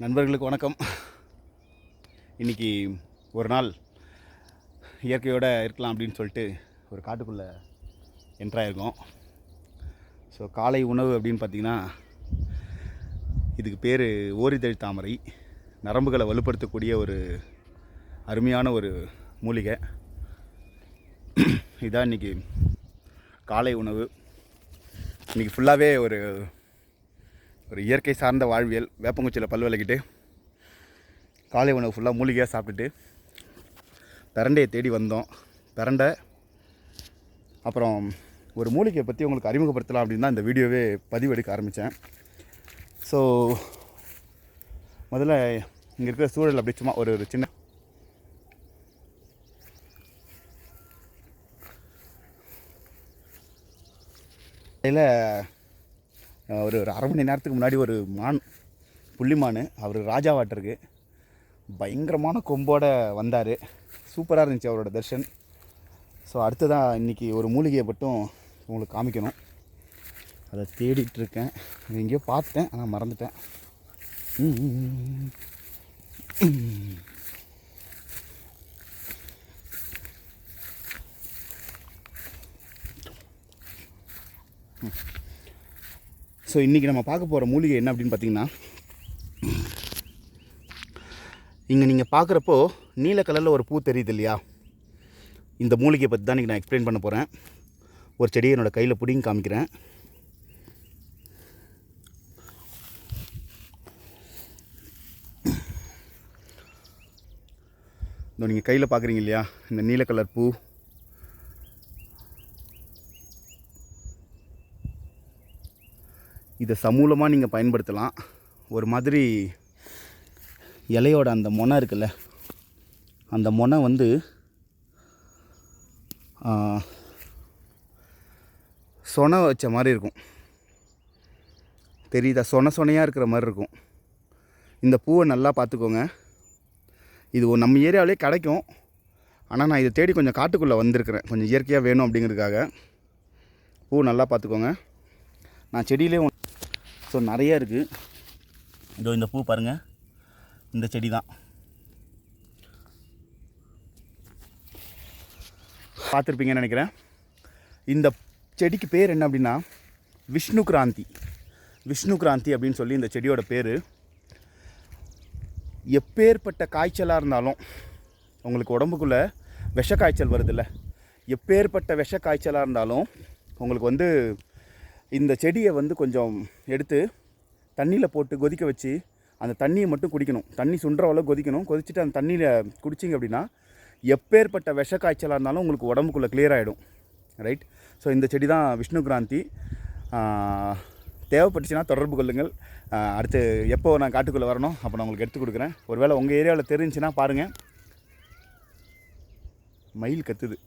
நண்பர்களுக்கு வணக்கம். இன்றைக்கி ஒரு நாள் இயற்கையோடு இருக்கலாம் அப்படின்னு சொல்லிட்டு ஒரு காட்டுக்குள்ளே என்ட்ராயிருக்கோம். ஸோ காலை உணவு அப்படின்னு பார்த்திங்கன்னா, இதுக்கு பேர் ஓரிதழ் தாமரை. நரம்புகளை வலுப்படுத்தக்கூடிய ஒரு அருமையான ஒரு மூலிகை. இதுதான் இன்றைக்கி காலை உணவு. இன்றைக்கி ஃபுல்லாகவே ஒரு இயற்கை சார்ந்த வாழ்வியல். வேப்பங்குச்சியில் பல் விளக்கிட்டு காலை உணவு ஃபுல்லாக மூலிகையாக சாப்பிட்டுட்டு பிரண்டையை தேடி வந்தோம். பிரண்டை அப்புறம் ஒரு மூலிகையை பற்றி உங்களுக்கு அறிமுகப்படுத்தலாம் அப்படின்னு தான் இந்த வீடியோவே பதிவெடுக்க ஆரம்பித்தேன். ஸோ முதல்ல இங்கே இருக்கிற சூழல் அப்படி சும்மா ஒரு சின்ன இதில் ஒரு அரை மணி நேரத்துக்கு முன்னாடி ஒரு புள்ளிமான் அவர் ராஜாவாட்டிருக்கு பயங்கரமான கொம்போடு வந்தார். சூப்பராக இருந்துச்சு அவரோட தர்ஷன். ஸோ அடுத்ததான் இன்றைக்கி ஒரு மூலிகையை மட்டும் உங்களுக்கு காமிக்கணும். அதை தேடிட்டுருக்கேன். எங்கேயோ பார்த்தேன், ஆனால் மறந்துட்டேன். ஸோ இன்றைக்கி நம்ம பார்க்க போகிற மூலிகை என்ன அப்படின்னு பார்த்திங்கன்னா, இங்கே நீங்கள் பார்க்குறப்போ நீல கலரில் ஒரு பூ தெரியுது இல்லையா? இந்த மூலிகையை பற்றி தான் இன்றைக்கி நான் எக்ஸ்பிளைன் பண்ண போகிறேன். ஒரு செடியை என்னோடய கையில் பிடிங்கி காமிக்கிறேன். இந்த நீங்கள் கையில் பார்க்குறீங்க இல்லையா, இந்த நீல கலர் பூ. இதை சமூலமாக நீங்கள் பயன்படுத்தலாம். ஒரு மாதிரி இலையோட அந்த மொனை இருக்குல்ல, அந்த மொனை வந்து சொனை வச்ச மாதிரி இருக்கும். தெரியுதா? சொனையாக இருக்கிற மாதிரி இருக்கும். இந்த பூவை நல்லா பார்த்துக்கோங்க. இது நம்ம ஏரியாவிலே கிடைக்கும். ஆனால் நான் இதை தேடி கொஞ்சம் காட்டுக்குள்ளே வந்திருக்கிறேன், கொஞ்சம் இயற்கையாக வேணும் அப்படிங்கிறதுக்காக. பூ நல்லா பார்த்துக்கோங்க. நான் செடியிலே ஸோ நிறைய இருக்குது. இதோ இந்த பூ பாருங்கள், இந்த செடி தான். பார்த்துருப்பீங்கன்னு நினைக்கிறேன். இந்த செடிக்கு பேர் என்ன அப்படின்னா விஷ்ணு கிராந்தி. விஷ்ணு கிராந்தி அப்படின்னு சொல்லி இந்த செடியோட பேர். எப்பேற்பட்ட காய்ச்சலாக இருந்தாலும், உங்களுக்கு உடம்புக்குள்ளே விஷ காய்ச்சல் வருதில்ல, எப்பேற்பட்ட விஷ காய்ச்சலாக இருந்தாலும் உங்களுக்கு வந்து இந்த செடியை வந்து கொஞ்சம் எடுத்து தண்ணியில் போட்டு கொதிக்க வச்சு அந்த தண்ணியை மட்டும் குடிக்கணும். தண்ணி சுண்டுற அளவு கொதிக்கணும். கொதிச்சுட்டு அந்த தண்ணியில் குடிச்சிங்க அப்படின்னா எப்பேற்பட்ட விஷ காய்ச்சலாக இருந்தாலும் உங்களுக்கு உடம்புக்குள்ளே கிளியர் ஆகிடும். ரைட்? ஸோ இந்த செடி தான் விஷ்ணு கிராந்தி. தேவைப்பட்டுச்சுன்னா தொடர்பு கொள்ளுங்கள். அடுத்து எப்போ நான் காட்டுக்குள்ளே வரணும் அப்போ நான் உங்களுக்கு எடுத்து கொடுக்குறேன். ஒருவேளை உங்கள் ஏரியாவில் தெரிஞ்சுன்னா பாருங்கள். மயில் கத்துது.